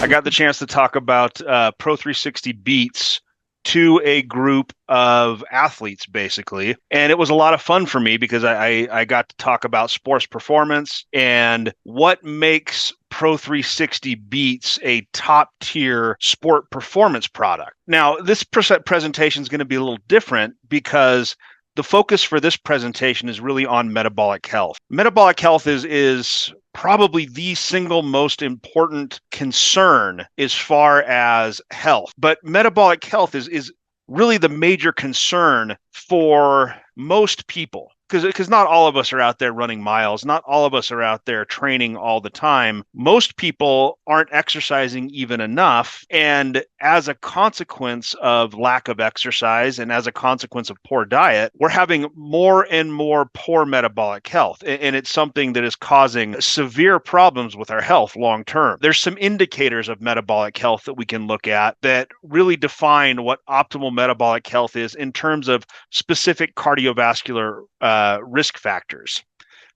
got the chance to talk about Pro 360 Beets to a group of athletes, basically. And it was a lot of fun for me because I got to talk about sports performance and what makes Pro 360 Beets a top tier sport performance product. Now, this presentation is going to be a little different because the focus for this presentation is really on metabolic health. Metabolic health is probably the single most important concern as far as health. But metabolic health is really the major concern for most people. Because not all of us are out there running miles. Not all of us are out there training all the time. Most people aren't exercising even enough. And as a consequence of lack of exercise and as a consequence of poor diet, we're having more and more poor metabolic health. And it's something that is causing severe problems with our health long term. There's some indicators of metabolic health that we can look at that really define what optimal metabolic health is in terms of specific cardiovascular risk factors.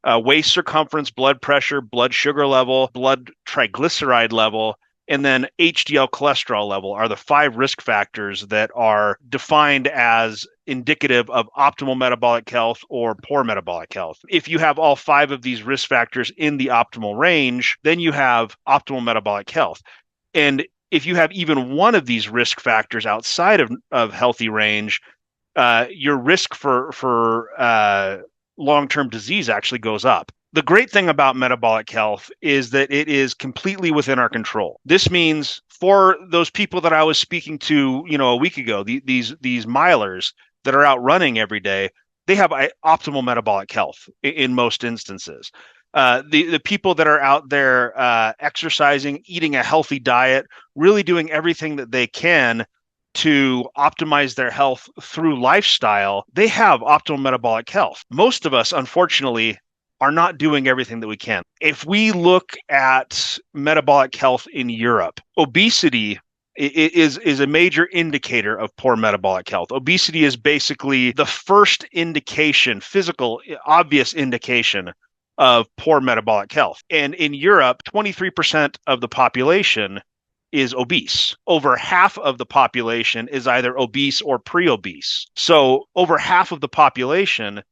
Waist circumference, blood pressure, blood sugar level, blood triglyceride level, and then HDL cholesterol level are the 5 risk factors that are defined as indicative of optimal metabolic health or poor metabolic health. If you have all 5 of these risk factors in the optimal range, then you have optimal metabolic health. And if you have even one of these risk factors outside of healthy range, your risk for long-term disease actually goes up. The great thing about metabolic health is that it is completely within our control. This means for those people that I was speaking to, a week ago, these milers that are out running every day, they have optimal metabolic health in most instances. The people that are out there exercising, eating a healthy diet, really doing everything that they can to optimize their health through lifestyle, they have optimal metabolic health. Most of us, unfortunately, are not doing everything that we can. If we look at metabolic health in Europe, obesity is a major indicator of poor metabolic health. Obesity is basically the first indication, physical, obvious indication of poor metabolic health. And in Europe, 23% of the population is obese. Over half of the population is either obese or pre-obese. So over half of the population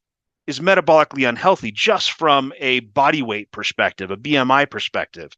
is metabolically unhealthy just from a body weight perspective, a BMI perspective.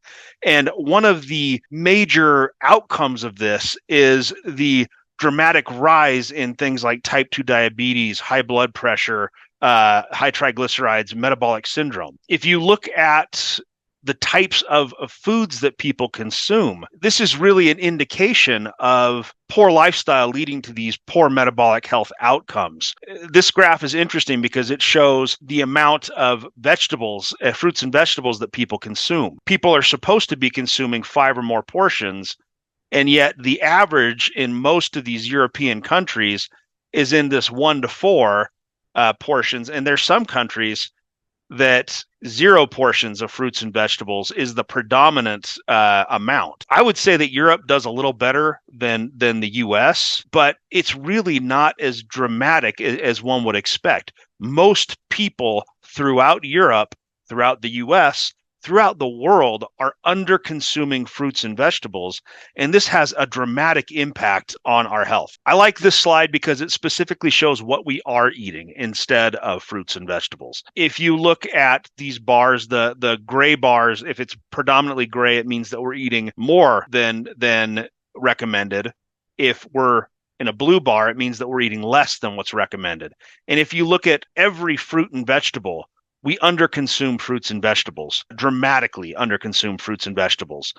And one of the major outcomes of this is the dramatic rise in things like type 2 diabetes, high blood pressure, high triglycerides, metabolic syndrome. If you look at the types of foods that people consume, this is really an indication of poor lifestyle leading to these poor metabolic health outcomes. This graph is interesting because it shows the amount of vegetables, fruits and vegetables that people consume. People are supposed to be consuming 5 or more portions, and yet the average in most of these European countries is in this 1 to 4 portions, and there's some countries that 0 portions of fruits and vegetables is the predominant amount. I would say that Europe does a little better than the US, but it's really not as dramatic as one would expect. Most people throughout Europe, throughout the US, throughout the world are under consuming fruits and vegetables, and this has a dramatic impact on our health. I like this slide because it specifically shows what we are eating instead of fruits and vegetables. If you look at these bars, the gray bars, if it's predominantly gray, it means that we're eating more than recommended. If we're in a blue bar, it means that we're eating less than what's recommended. And if you look at every fruit and vegetable, we underconsume fruits and vegetables, dramatically underconsume fruits and vegetables.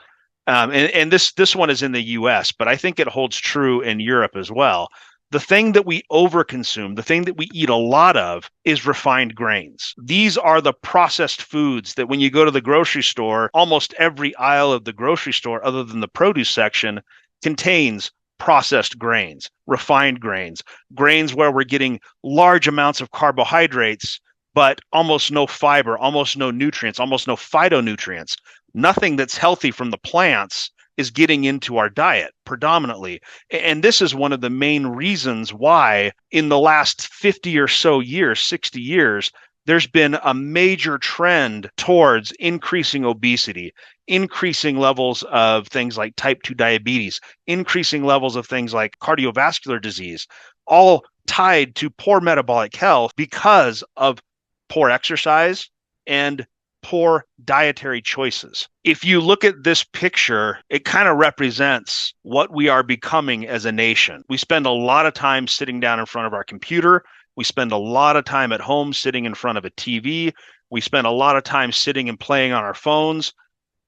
And this one is in the US, but I think it holds true in Europe as well. The thing that we overconsume, the thing that we eat a lot of, is refined grains. These are the processed foods that when you go to the grocery store, almost every aisle of the grocery store, other than the produce section, contains processed grains, refined grains, grains where we're getting large amounts of carbohydrates, but almost no fiber, almost no nutrients, almost no phytonutrients. Nothing that's healthy from the plants is getting into our diet predominantly. And this is one of the main reasons why in the last 50 or so years, 60 years, there's been a major trend towards increasing obesity, increasing levels of things like type 2 diabetes, increasing levels of things like cardiovascular disease, all tied to poor metabolic health because of poor exercise and poor dietary choices. If you look at this picture, it kind of represents what we are becoming as a nation. We spend a lot of time sitting down in front of our computer. We spend a lot of time at home sitting in front of a TV. We spend a lot of time sitting and playing on our phones,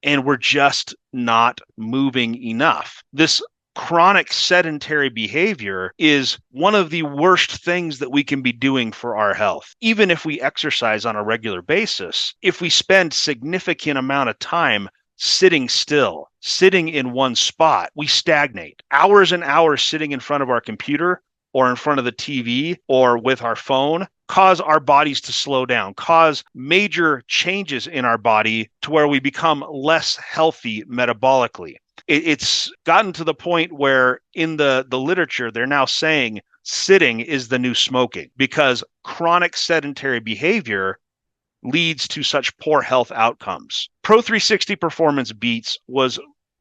and we're just not moving enough. This chronic sedentary behavior is one of the worst things that we can be doing for our health. Even if we exercise on a regular basis, if we spend significant amount of time sitting still, sitting in one spot, we stagnate. Hours and hours sitting in front of our computer or in front of the TV or with our phone cause our bodies to slow down, cause major changes in our body to where we become less healthy metabolically. It's gotten to the point where in the literature, they're now saying sitting is the new smoking because chronic sedentary behavior leads to such poor health outcomes. Pro 360 Performance Beets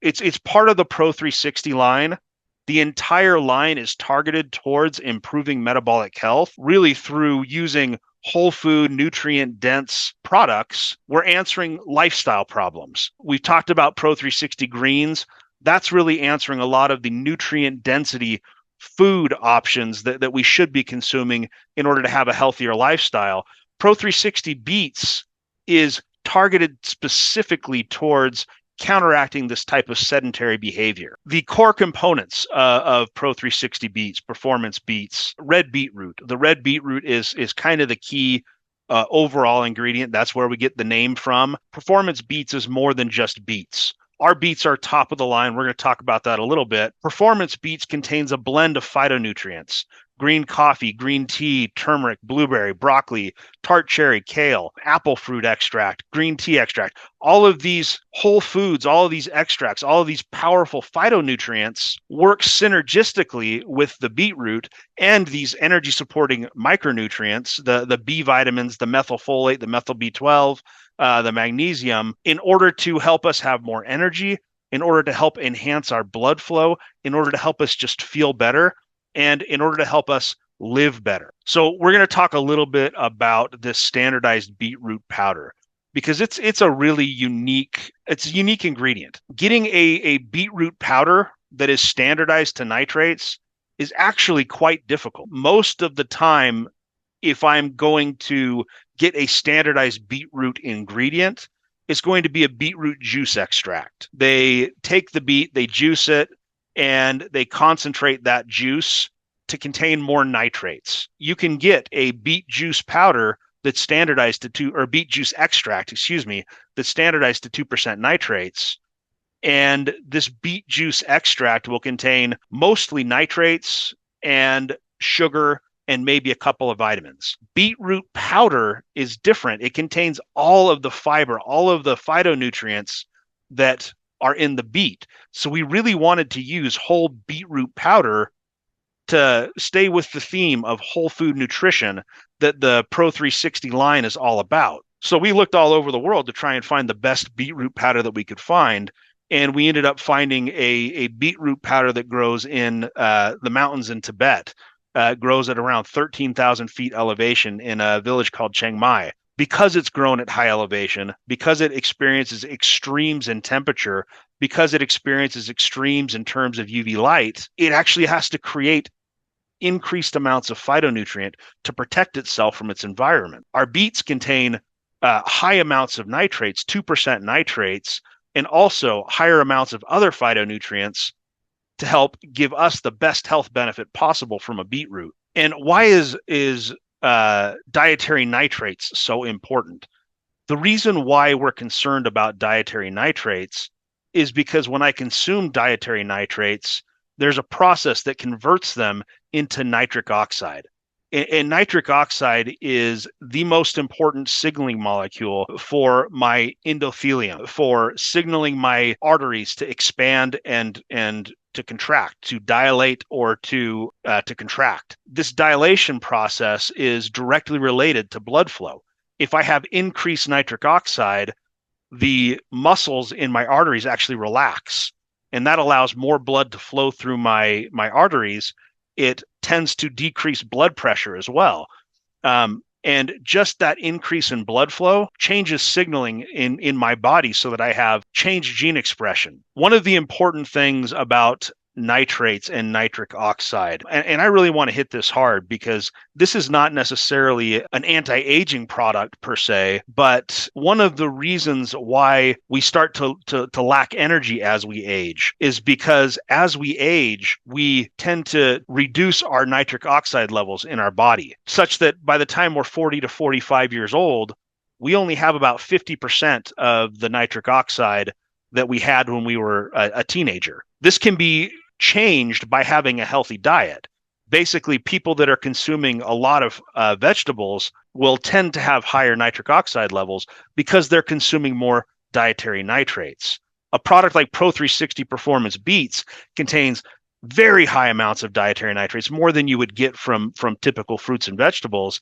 it's part of the Pro 360 line. The entire line is targeted towards improving metabolic health, really through using whole food, nutrient dense products. We're answering lifestyle problems. We've talked about Pro 360 Greens. That's really answering a lot of the nutrient density food options that we should be consuming in order to have a healthier lifestyle. Pro 360 Beets is targeted specifically towards counteracting this type of sedentary behavior. The core components of Pro 360 Beets, Performance Beets, red beetroot. The red beetroot is kind of the key overall ingredient. That's where we get the name from. Performance Beets is more than just beets. Our beets are top of the line. We're going to talk about that a little bit. Performance Beets contains a blend of phytonutrients: green coffee, green tea, turmeric, blueberry, broccoli, tart cherry, kale, apple fruit extract, green tea extract. All of these whole foods, all of these extracts, all of these powerful phytonutrients work synergistically with the beetroot and these energy supporting micronutrients, the B vitamins, the methylfolate, the methyl B12, the magnesium, in order to help us have more energy, in order to help enhance our blood flow, in order to help us just feel better, and in order to help us live better. So we're going to talk a little bit about this standardized beetroot powder because it's a really unique ingredient. Getting a beetroot powder that is standardized to nitrates is actually quite difficult. Most of the time, if I'm going to get a standardized beetroot ingredient, it's going to be a beetroot juice extract. They take the beet, they juice it, and they concentrate that juice to contain more nitrates. You can get a beet juice powder that's standardized to 2, or beet juice extract, that's standardized to 2% nitrates. And this beet juice extract will contain mostly nitrates and sugar and maybe a couple of vitamins. Beetroot powder is different. It contains all of the fiber, all of the phytonutrients that are in the beet. So we really wanted to use whole beetroot powder to stay with the theme of whole food nutrition that the Pro 360 line is all about. So we looked all over the world to try and find the best beetroot powder that we could find. And we ended up finding a beetroot powder that grows in the mountains in Tibet. Grows at around 13,000 feet elevation in a village called Chiang Mai. Because it's grown at high elevation, because it experiences extremes in temperature, because it experiences extremes in terms of UV light, it actually has to create increased amounts of phytonutrient to protect itself from its environment. Our beets contain high amounts of nitrates, 2% nitrates, and also higher amounts of other phytonutrients to help give us the best health benefit possible from a beetroot. And why is dietary nitrates so important? The reason why we're concerned about dietary nitrates is because when I consume dietary nitrates, there's a process that converts them into nitric oxide. And nitric oxide is the most important signaling molecule for my endothelium, for signaling my arteries to expand and to contract, to dilate, or to contract. This dilation process is directly related to blood flow. if I have increased nitric oxide, the muscles in my arteries actually relax, and that allows more blood to flow through my arteries. It tends to decrease blood pressure as well. And just that increase in blood flow changes signaling in my body so that I have changed gene expression. One of the important things about nitrates and nitric oxide, and I really want to hit this hard because this is not necessarily an anti-aging product per se, but one of the reasons why we start to lack energy as we age is because as we age, we tend to reduce our nitric oxide levels in our body, such that by the time we're 40 to 45 years old, we only have about 50% of the nitric oxide that we had when we were a teenager. This can be changed by having a healthy diet. Basically, people that are consuming a lot of vegetables will tend to have higher nitric oxide levels because they're consuming more dietary nitrates. A product like Pro360 Performance Beets contains very high amounts of dietary nitrates, more than you would get from typical fruits and vegetables.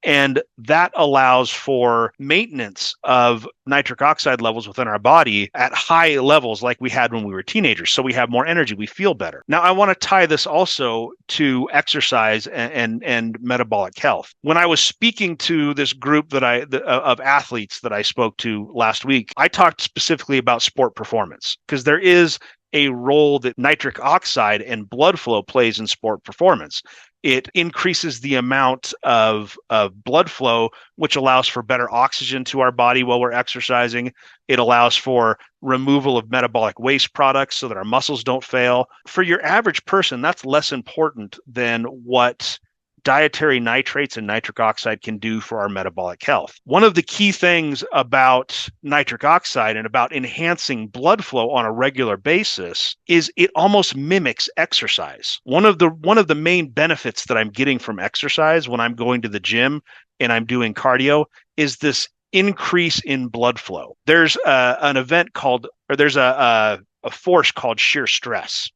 And that allows for maintenance of nitric oxide levels within our body at high levels like we had when we were teenagers. So we have more energy, we feel better. Now, I want to tie this also to exercise and metabolic health. When I was speaking to this group of athletes that I spoke to last week, I talked specifically about sport performance because there is a role that nitric oxide and blood flow plays in sport performance. It increases the amount of blood flow, which allows for better oxygen to our body while we're exercising. It allows for removal of metabolic waste products so that our muscles don't fail. For your average person, that's less important than what dietary nitrates and nitric oxide can do for our metabolic health. One of the key things about nitric oxide and about enhancing blood flow on a regular basis is it almost mimics exercise. One of the main benefits that I'm getting from exercise when I'm going to the gym and I'm doing cardio is this increase in blood flow. There's there's a force called shear stress.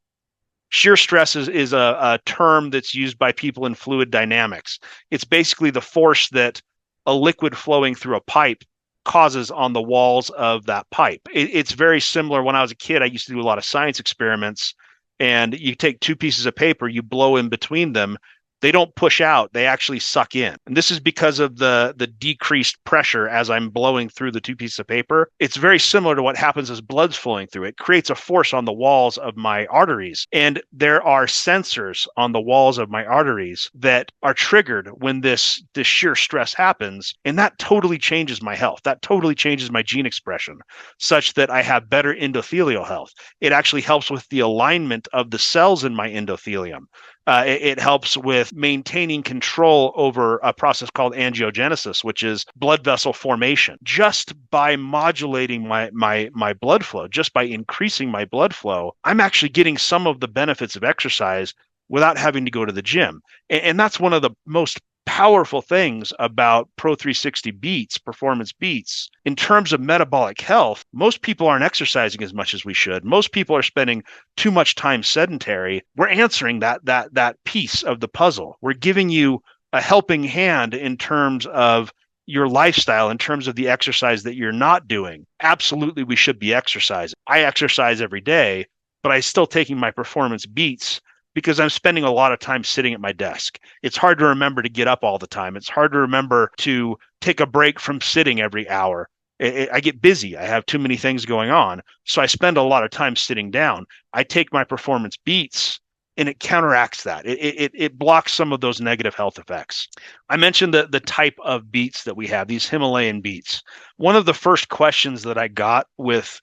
Shear stress is a term that's used by people in fluid dynamics. It's basically the force that a liquid flowing through a pipe causes on the walls of that pipe. It's very similar. When I was a kid, I used to do a lot of science experiments, and you take two pieces of paper, you blow in between them. They don't push out, they actually suck in. And this is because of the decreased pressure as I'm blowing through the two pieces of paper. It's very similar to what happens as blood's flowing through. It creates a force on the walls of my arteries. And there are sensors on the walls of my arteries that are triggered when this shear stress happens. And that totally changes my health. That totally changes my gene expression such that I have better endothelial health. It actually helps with the alignment of the cells in my endothelium. It helps with maintaining control over a process called angiogenesis, which is blood vessel formation. Just by modulating my blood flow, just by increasing my blood flow, I'm actually getting some of the benefits of exercise without having to go to the gym. And that's one of the most powerful things about Pro360 Beets, Performance Beets. In terms of metabolic health, most people aren't exercising as much as we should. Most people are spending too much time sedentary. We're answering that piece of the puzzle. We're giving you a helping hand in terms of your lifestyle, in terms of the exercise that you're not doing. Absolutely, we should be exercising. I exercise every day, but I'm still taking my Performance Beets because I'm spending a lot of time sitting at my desk. It's hard to remember to get up all the time. It's hard to remember to take a break from sitting every hour. I get busy. I have too many things going on. So I spend a lot of time sitting down. I take my Performance Beets and it counteracts that. It blocks some of those negative health effects. I mentioned the type of beets that we have, these Himalayan beets. One of the first questions that I got with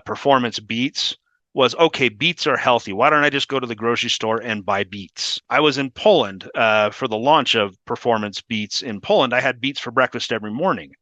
Performance Beets was, okay, beets are healthy. Why don't I just go to the grocery store and buy beets? I was in Poland for the launch of Performance Beets in Poland. I had beets for breakfast every morning.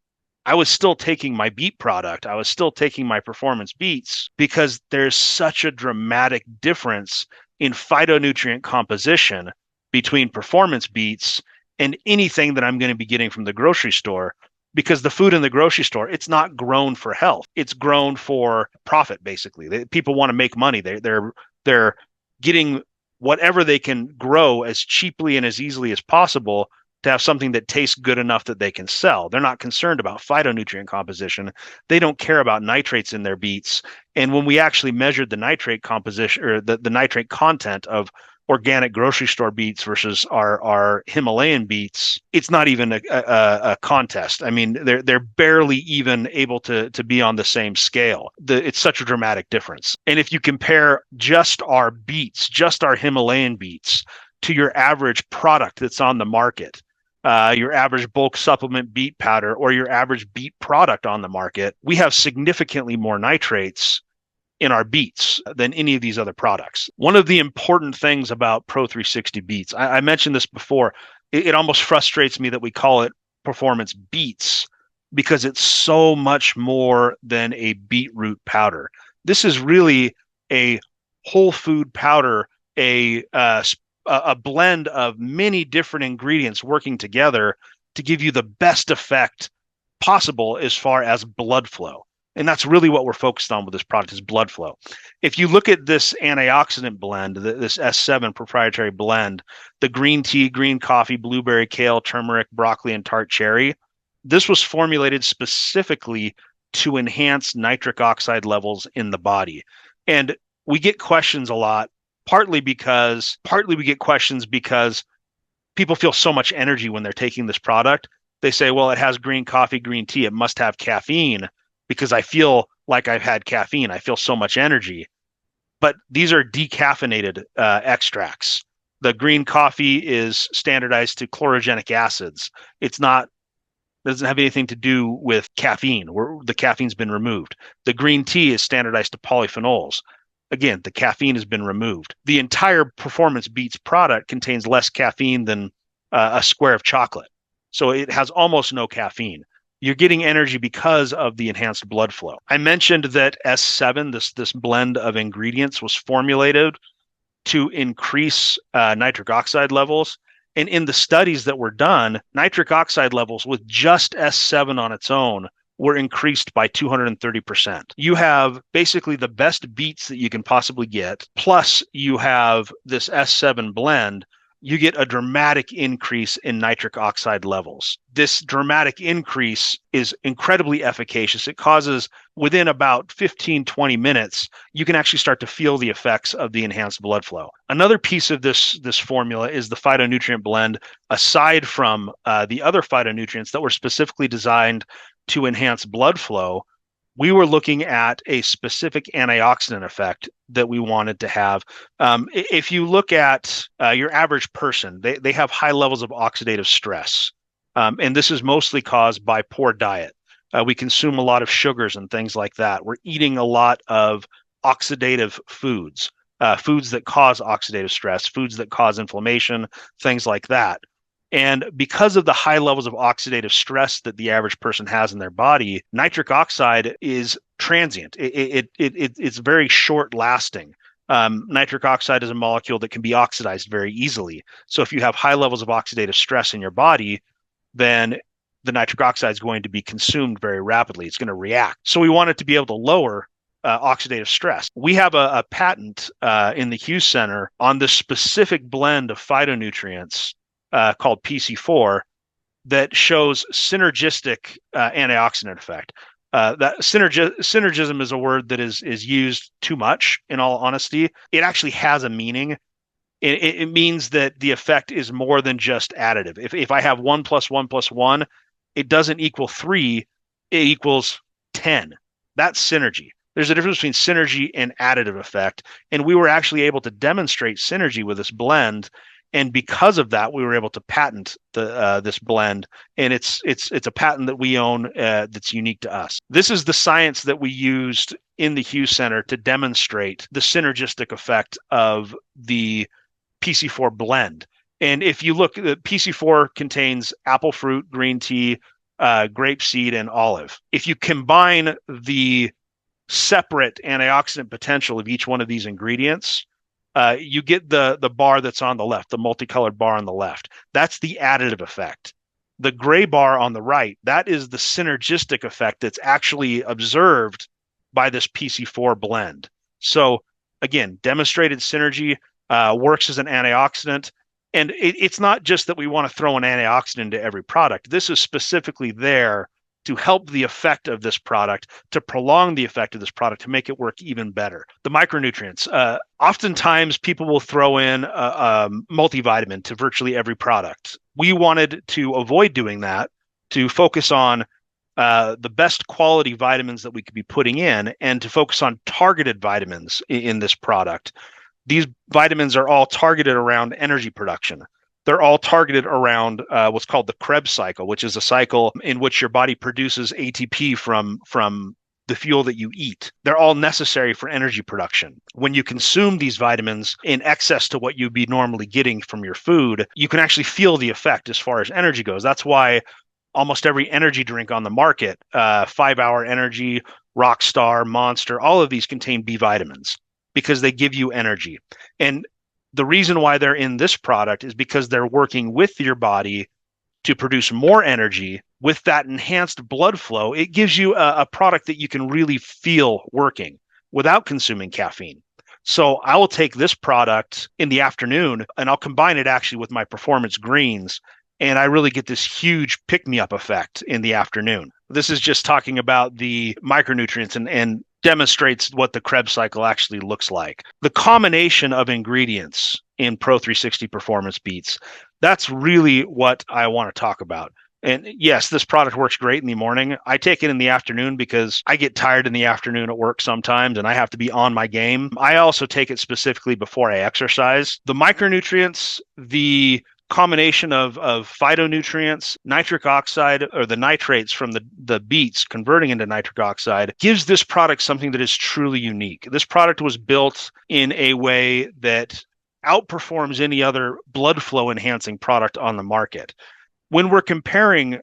I was still taking my beet product. I was still taking my Performance Beets because there's such a dramatic difference in phytonutrient composition between Performance Beets and anything that I'm going to be getting from the grocery store. Because the food in the grocery store, it's not grown for health. It's grown for profit, basically. People want to make money. They're getting whatever they can grow as cheaply and as easily as possible to have something that tastes good enough that they can sell. They're not concerned about phytonutrient composition. They don't care about nitrates in their beets. And when we actually measured the nitrate composition or the nitrate content of organic grocery store beets versus our Himalayan beets, it's not even a contest. I mean, they're barely even able to be on the same scale. It's such a dramatic difference. And if you compare just our beets, just our Himalayan beets, to your average product that's on the market, your average bulk supplement beet powder or your average beet product on the market, we have significantly more nitrates in our beets than any of these other products. One of the important things about Pro 360 beets, I mentioned this before, it almost frustrates me that we call it performance beets because it's so much more than a beetroot powder. This is really a whole food powder, a blend of many different ingredients working together to give you the best effect possible as far as blood flow. And that's really what we're focused on with this product is blood flow. If you look at this antioxidant blend, this S7 proprietary blend, the green tea, green coffee, blueberry, kale, turmeric, broccoli, and tart cherry, this was formulated specifically to enhance nitric oxide levels in the body. And we get questions a lot, partly we get questions because people feel so much energy when they're taking this product. They say, well, it has green coffee, green tea. It must have caffeine because I feel like I've had caffeine. I feel so much energy. But these are decaffeinated extracts. The green coffee is standardized to chlorogenic acids. Doesn't have anything to do with caffeine, where the caffeine's been removed. The green tea is standardized to polyphenols. Again, the caffeine has been removed. The entire Performance Beets product contains less caffeine than a square of chocolate. So it has almost no caffeine. You're getting energy because of the enhanced blood flow. I mentioned that S7, this blend of ingredients, was formulated to increase nitric oxide levels. And in the studies that were done, nitric oxide levels with just S7 on its own were increased by 230%. You have basically the best beets that you can possibly get, plus you have this S7 blend. You get a dramatic increase in nitric oxide levels. This dramatic increase is incredibly efficacious. It causes, within about 15, 20 minutes, you can actually start to feel the effects of the enhanced blood flow. Another piece of this formula is the phytonutrient blend, aside from the other phytonutrients that were specifically designed to enhance blood flow. We were looking at a specific antioxidant effect that we wanted to have. If you look at your average person, they have high levels of oxidative stress. And this is mostly caused by poor diet. We consume a lot of sugars and things like that. We're eating a lot of oxidative foods, foods that cause oxidative stress, foods that cause inflammation, things like that. And because of the high levels of oxidative stress that the average person has in their body, nitric oxide is transient. It's very short lasting. Nitric oxide is a molecule that can be oxidized very easily. So if you have high levels of oxidative stress in your body, then the nitric oxide is going to be consumed very rapidly. It's going to react. So we want it to be able to lower oxidative stress. We have a patent in the Hughes Center on this specific blend of phytonutrients called PC4 that shows synergistic antioxidant effect. That synergism is a word that is used too much, in all honesty. It actually has a meaning. It means that the effect is more than just additive. If I have 1 + 1 + 1, it doesn't equal 3, it equals 10. That's synergy. There's a difference between synergy and additive effect. And we were actually able to demonstrate synergy with this blend. And because of that, we were able to patent this blend, and it's a patent that we own that's unique to us. This is the science that we used in the Hughes Center to demonstrate the synergistic effect of the PC4 blend. And if you look, the PC4 contains apple fruit, green tea, grapeseed, and olive. If you combine the separate antioxidant potential of each one of these ingredients, you get the bar that's on the left, the multicolored bar on the left. That's the additive effect. The gray bar on the right, that is the synergistic effect that's actually observed by this PC4 blend. So again, demonstrated synergy, works as an antioxidant, And it's not just that we want to throw an antioxidant into every product. This is specifically there to help the effect of this product, to prolong the effect of this product, to make it work even better. The micronutrients. Oftentimes, people will throw in a multivitamin to virtually every product. We wanted to avoid doing that, to focus on the best quality vitamins that we could be putting in, and to focus on targeted vitamins in this product. These vitamins are all targeted around energy production. They're all targeted around what's called the Krebs cycle, which is a cycle in which your body produces ATP from the fuel that you eat. They're all necessary for energy production. When you consume these vitamins in excess to what you'd be normally getting from your food, you can actually feel the effect as far as energy goes. That's why almost every energy drink on the market, 5 Hour Energy, Rockstar, Monster, all of these contain B vitamins because they give you energy. And the reason why they're in this product is because they're working with your body to produce more energy. With that enhanced blood flow, it gives you a product that you can really feel working without consuming caffeine. So I will take this product in the afternoon and I'll combine it actually with my performance greens. And I really get this huge pick-me-up effect in the afternoon. This is just talking about the micronutrients and demonstrates what the Krebs cycle actually looks like. The combination of ingredients in Pro 360 Performance Beets, that's really what I want to talk about. And yes, this product works great in the morning. I take it in the afternoon because I get tired in the afternoon at work sometimes and I have to be on my game. I also take it specifically before I exercise. The micronutrients, the combination of phytonutrients, nitric oxide, or the nitrates from the beets converting into nitric oxide, gives this product something that is truly unique. This product was built in a way that outperforms any other blood flow enhancing product on the market. When we're comparing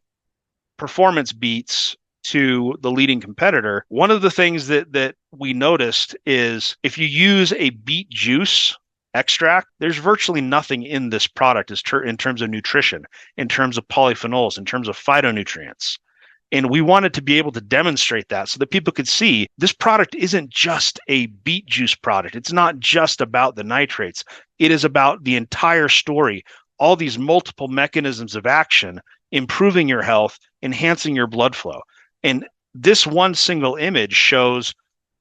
performance beets to the leading competitor, one of the things that we noticed is if you use a beet juice extract, there's virtually nothing in this product in terms of nutrition, in terms of polyphenols, in terms of phytonutrients. And we wanted to be able to demonstrate that so that people could see this product isn't just a beet juice product. It's not just about the nitrates. It is about the entire story, all these multiple mechanisms of action, improving your health, enhancing your blood flow. And this one single image shows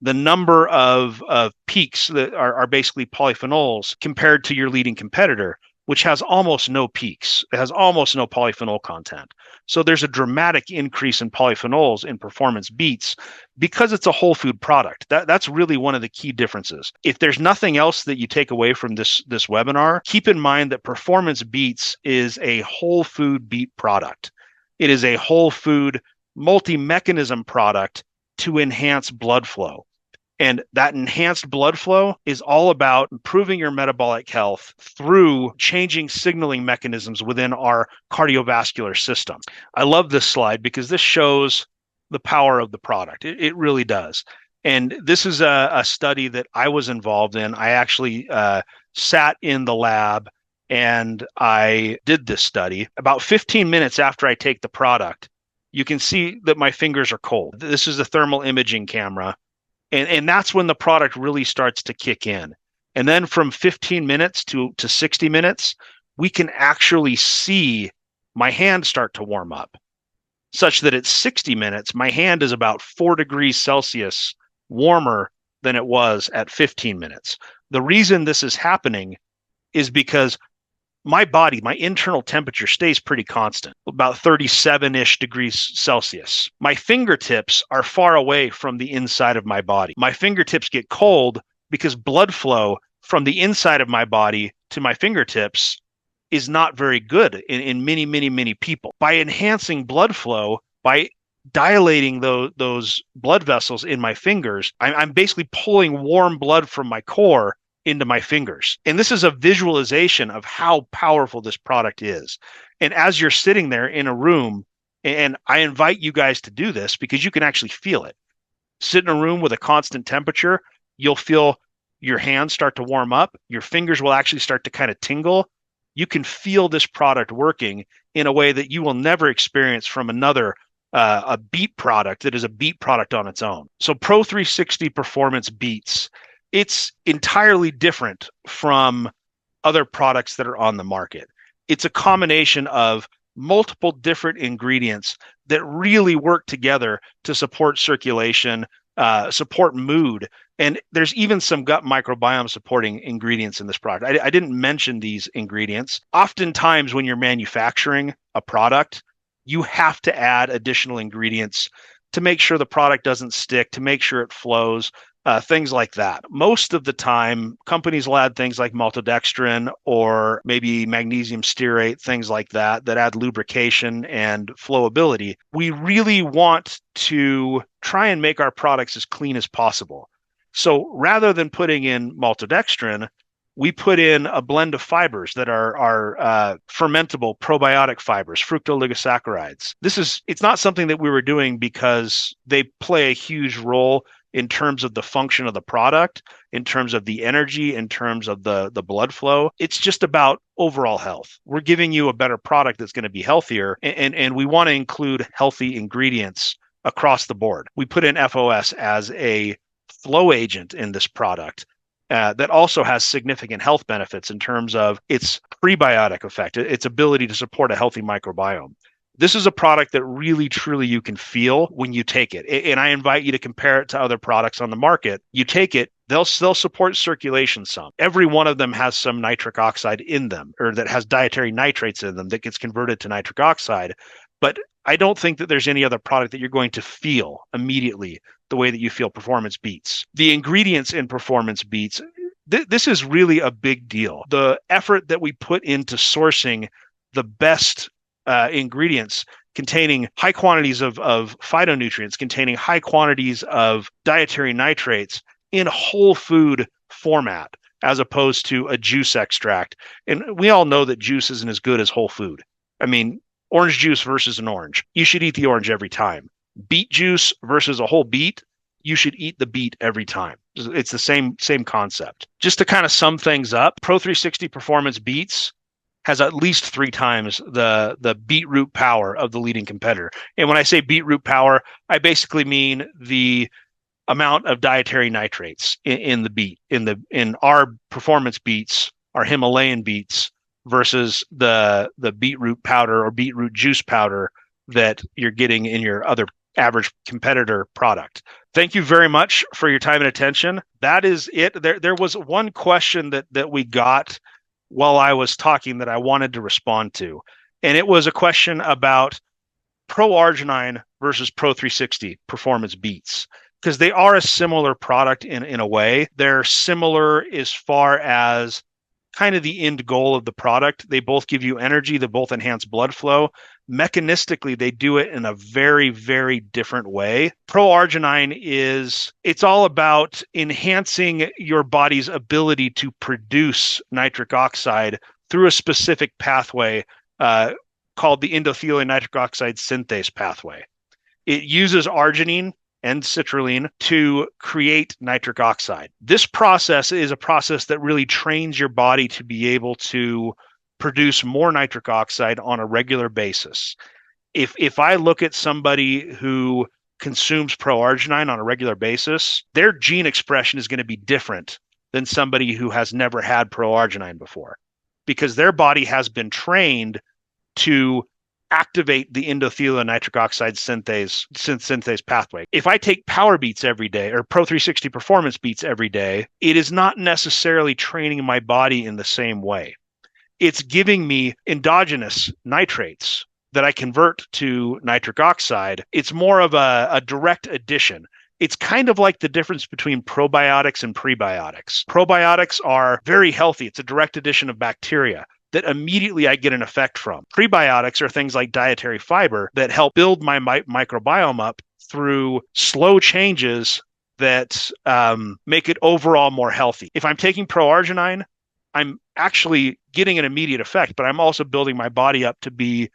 the number of peaks that are basically polyphenols compared to your leading competitor, which has almost no peaks. It has almost no polyphenol content. So there's a dramatic increase in polyphenols in performance beets because it's a whole food product. That's really one of the key differences. If there's nothing else that you take away from this webinar, keep in mind that performance beets is a whole food beet product. It is a whole food multi-mechanism product to enhance blood flow. And that enhanced blood flow is all about improving your metabolic health through changing signaling mechanisms within our cardiovascular system. I love this slide because this shows the power of the product. It really does. And this is a study that I was involved in. I actually sat in the lab and I did this study. About 15 minutes after I take the product, you can see that my fingers are cold. This is a thermal imaging camera. And that's when the product really starts to kick in. And then from 15 minutes to 60 minutes, we can actually see my hand start to warm up, such that at 60 minutes, my hand is about 4 degrees Celsius warmer than it was at 15 minutes. The reason this is happening is because my body, my internal temperature stays pretty constant, about 37-ish degrees Celsius. My fingertips are far away from the inside of my body. My fingertips get cold because blood flow from the inside of my body to my fingertips is not very good in many, many, many people. By enhancing blood flow, by dilating those blood vessels in my fingers, I'm basically pulling warm blood from my core into my fingers. And this is a visualization of how powerful this product is. And as you're sitting there in a room, and I invite you guys to do this because you can actually feel it. Sit in a room with a constant temperature, you'll feel your hands start to warm up. Your fingers will actually start to kind of tingle. You can feel this product working in a way that you will never experience from another a beet product that is a beet product on its own. So Pro 360 Performance Beets, it's entirely different from other products that are on the market. It's a combination of multiple different ingredients that really work together to support circulation, support mood. And there's even some gut microbiome supporting ingredients in this product. I didn't mention these ingredients. Oftentimes, when you're manufacturing a product, you have to add additional ingredients to make sure the product doesn't stick, to make sure it flows, things like that. Most of the time, companies will add things like maltodextrin or maybe magnesium stearate, things like that, that add lubrication and flowability. We really want to try and make our products as clean as possible. So rather than putting in maltodextrin, we put in a blend of fibers that are fermentable probiotic fibers, fructooligosaccharides. It's not something that we were doing because they play a huge role in terms of the function of the product, in terms of the energy, in terms of the blood flow. It's just about overall health. We're giving you a better product that's going to be healthier, and we want to include healthy ingredients across the board. We put in FOS as a flow agent in this product that also has significant health benefits in terms of its prebiotic effect, its ability to support a healthy microbiome. This is a product that really, truly you can feel when you take it. And I invite you to compare it to other products on the market. You take it, they'll still support circulation some. Every one of them has some nitric oxide in them, or that has dietary nitrates in them that gets converted to nitric oxide. But I don't think that there's any other product that you're going to feel immediately the way that you feel Performance Beets. The ingredients in Performance Beets, this is really a big deal. The effort that we put into sourcing the best ingredients containing high quantities of phytonutrients, containing high quantities of dietary nitrates in whole food format, as opposed to a juice extract. And we all know that juice isn't as good as whole food. I mean, orange juice versus an orange. You should eat the orange every time. Beet juice versus a whole beet. You should eat the beet every time. It's the same concept. Just to kind of sum things up, Pro360 Performance Beets has at least 3 times the beetroot power of the leading competitor. And when I say beetroot power, I basically mean the amount of dietary nitrates in the beet, in our Performance Beets, our Himalayan beets, versus the beetroot powder or beetroot juice powder that you're getting in your other average competitor product. Thank you very much for your time and attention. That is it. There was one question that we got while I was talking that I wanted to respond to. And it was a question about Pro-arginine versus Pro360 Performance Beets, because they are a similar product in a way. They're similar as far as kind of the end goal of the product. They both give you energy. They both enhance blood flow. Mechanistically, they do it in a very, very different way. Pro-arginine it's all about enhancing your body's ability to produce nitric oxide through a specific pathway called the endothelial nitric oxide synthase pathway. It uses arginine and citrulline to create nitric oxide. This process is a process that really trains your body to be able to produce more nitric oxide on a regular basis. If I look at somebody who consumes Pro-arginine on a regular basis, their gene expression is going to be different than somebody who has never had Pro-arginine before, because their body has been trained to activate the endothelial nitric oxide synthase pathway. If I take Power Beets every day or Pro360 Performance Beets every day, it is not necessarily training my body in the same way. It's giving me endogenous nitrates that I convert to nitric oxide. It's more of a direct addition. It's kind of like the difference between probiotics and prebiotics. Probiotics are very healthy. It's a direct addition of bacteria that immediately I get an effect from. Prebiotics are things like dietary fiber that help build my microbiome up through slow changes that make it overall more healthy. If I'm taking Pro-arginine, I'm actually getting an immediate effect, but I'm also building my body up to be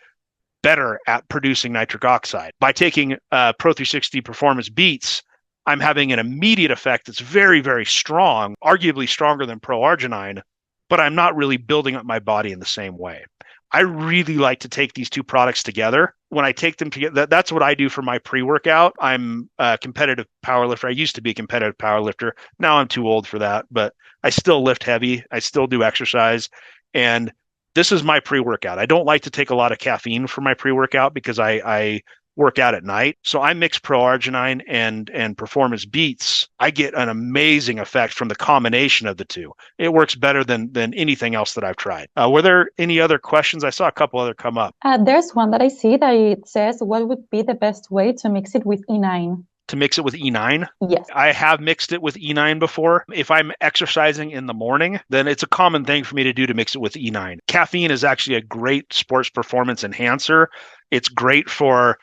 better at producing nitric oxide. By taking Pro360 Performance Beets, I'm having an immediate effect that's very, very strong, arguably stronger than Pro-arginine, but I'm not really building up my body in the same way. I really like to take these two products together. when I take them together, that's what I do for my pre-workout. I'm a competitive powerlifter. I used to be a competitive powerlifter. Now I'm too old for that, but I still lift heavy. I still do exercise. And this is my pre-workout. I don't like to take a lot of caffeine for my pre-workout because I work out at night. So I mix Pro-arginine and Performance Beets. I get an amazing effect from the combination of the two. It works better than anything else that I've tried. Were there any other questions? I saw a couple other come up. There's one that I see that it says, what would be the best way to mix it with E9? To mix it with E9? Yes. I have mixed it with E9 before. If I'm exercising in the morning, then it's a common thing for me to do to mix it with E9. Caffeine is actually a great sports performance enhancer. It's great for,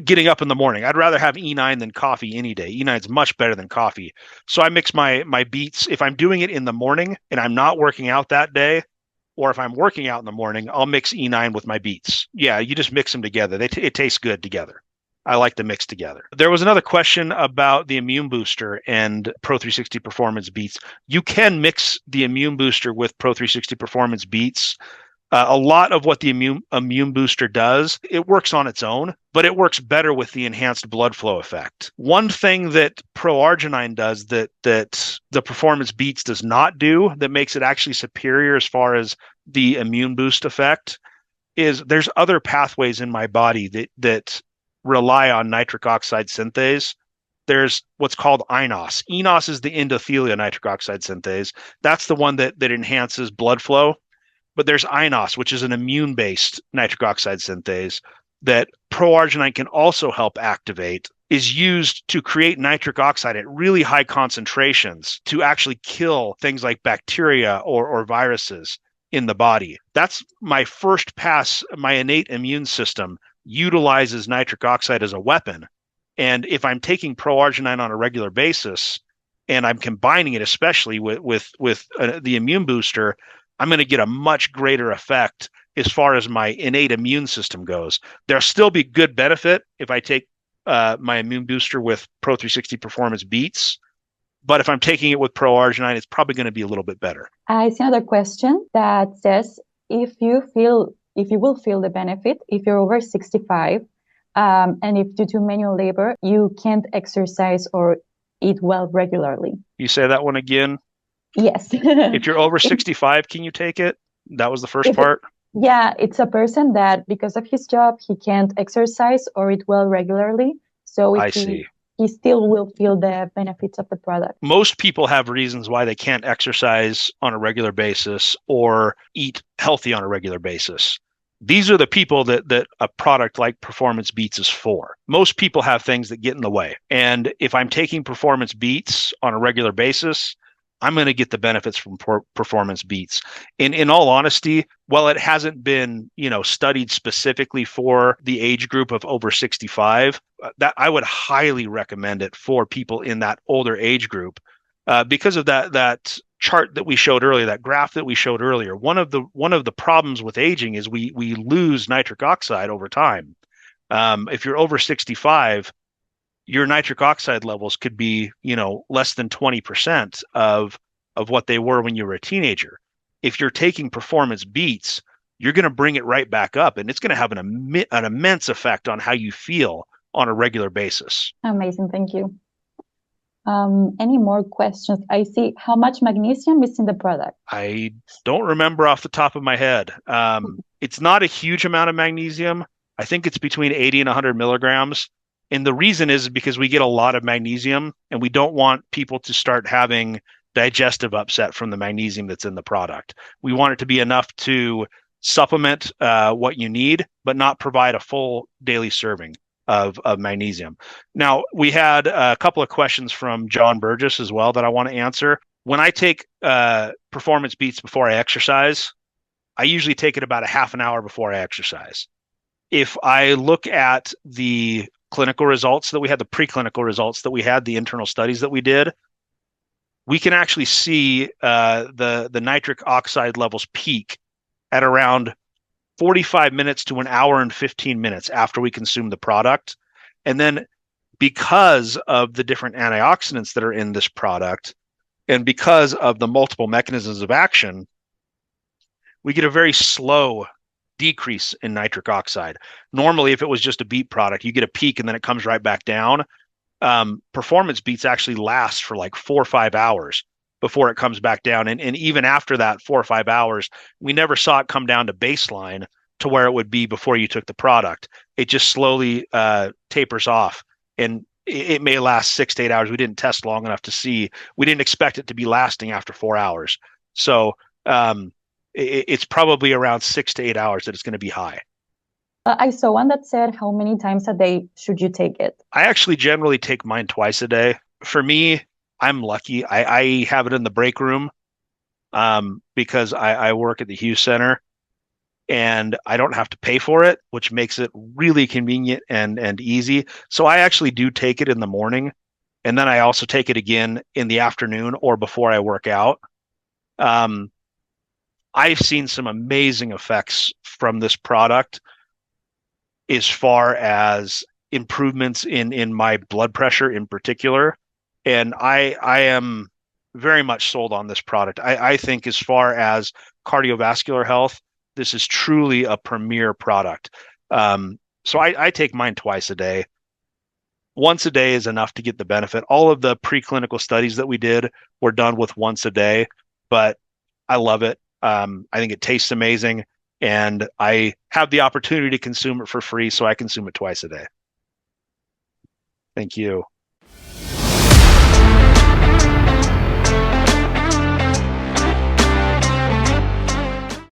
getting up in the morning. I'd rather have E9 than coffee any day. E9 is much better than coffee. So I mix my Beets. If I'm doing it in the morning and I'm not working out that day, or if I'm working out in the morning, I'll mix E9 with my Beets. Yeah, you just mix them together. It tastes good together. I like to mix together. There was another question about the immune booster and Pro 360 Performance Beets. You can mix the immune booster with Pro 360 Performance Beets. A lot of what the immune booster does, it works on its own, but it works better with the enhanced blood flow effect. One thing that Pro-arginine does that the Performance Beets does not do, that makes it actually superior as far as the immune boost effect, is there's other pathways in my body that rely on nitric oxide synthase. There's what's called INOS. ENOS is the endothelial nitric oxide synthase. That's the one that enhances blood flow. But there's INOS, which is an immune-based nitric oxide synthase that Pro-arginine can also help activate, is used to create nitric oxide at really high concentrations to actually kill things like bacteria or viruses in the body. That's my first pass. My innate immune system utilizes nitric oxide as a weapon. And if I'm taking Pro-arginine on a regular basis and I'm combining it, especially with the immune booster, I'm going to get a much greater effect as far as my innate immune system goes. There'll still be good benefit if I take my immune booster with Pro 360 Performance Beets. But if I'm taking it with Pro-arginine, it's probably going to be a little bit better. I see another question that says, if you will feel the benefit if you're over 65, and if due to manual labor, you can't exercise or eat well regularly. You say that one again? Yes. If you're over 65, can you take it? That was the first part? Yeah, it's a person that because of his job, he can't exercise or eat well regularly. So I see. He still will feel the benefits of the product. Most people have reasons why they can't exercise on a regular basis or eat healthy on a regular basis. These are the people that a product like Performance Beets is for. Most people have things that get in the way. And if I'm taking Performance Beets on a regular basis, I'm going to get the benefits from Performance Beets. In all honesty, while it hasn't been, studied specifically for the age group of over 65, that I would highly recommend it for people in that older age group, because of that chart that we showed earlier, that graph that we showed earlier. One of the problems with aging is we lose nitric oxide over time. If you're over 65, your nitric oxide levels could be, less than 20% of what they were when you were a teenager. If you're taking Performance Beets, you're going to bring it right back up, and it's going to have an immense effect on how you feel on a regular basis. Amazing. Thank you. Any more questions? I see how much magnesium is in the product. I don't remember off the top of my head. It's not a huge amount of magnesium. I think it's between 80 and 100 milligrams. And the reason is because we get a lot of magnesium, and we don't want people to start having digestive upset from the magnesium that's in the product. We want it to be enough to supplement what you need, but not provide a full daily serving of magnesium. Now, we had a couple of questions from John Burgess as well that I want to answer. When I take Performance Beets before I exercise, I usually take it about a half an hour before I exercise. If I look at the clinical results that we had, the preclinical results that we had, the internal studies that we did, we can actually see the nitric oxide levels peak at around 45 minutes to an hour and 15 minutes after we consume the product. And then because of the different antioxidants that are in this product, and because of the multiple mechanisms of action, we get a very slow decrease in nitric oxide. Normally, if it was just a beet product, you get a peak and then it comes right back down. Performance beets actually last for like 4 or 5 hours before it comes back down. And even after that 4 or 5 hours, we never saw it come down to baseline to where it would be before you took the product. It just slowly tapers off. And it may last 6 to 8 hours. We didn't test long enough to see. We didn't expect it to be lasting after 4 hours. So it's probably around 6 to 8 hours that it's going to be high. I saw one that said, how many times a day should you take it? I actually generally take mine twice a day. For me, I'm lucky. I have it in the break room because I work at the Hughes Center and I don't have to pay for it, which makes it really convenient and easy. So I actually do take it in the morning, and then I also take it again in the afternoon or before I work out. Um, I've seen some amazing effects from this product as far as improvements in my blood pressure in particular. And I am very much sold on this product. I think as far as cardiovascular health, this is truly a premier product. So I take mine twice a day. Once a day is enough to get the benefit. All of the preclinical studies that we did were done with once a day, but I love it. I think it tastes amazing, and I have the opportunity to consume it for free, so I consume it twice a day. Thank you.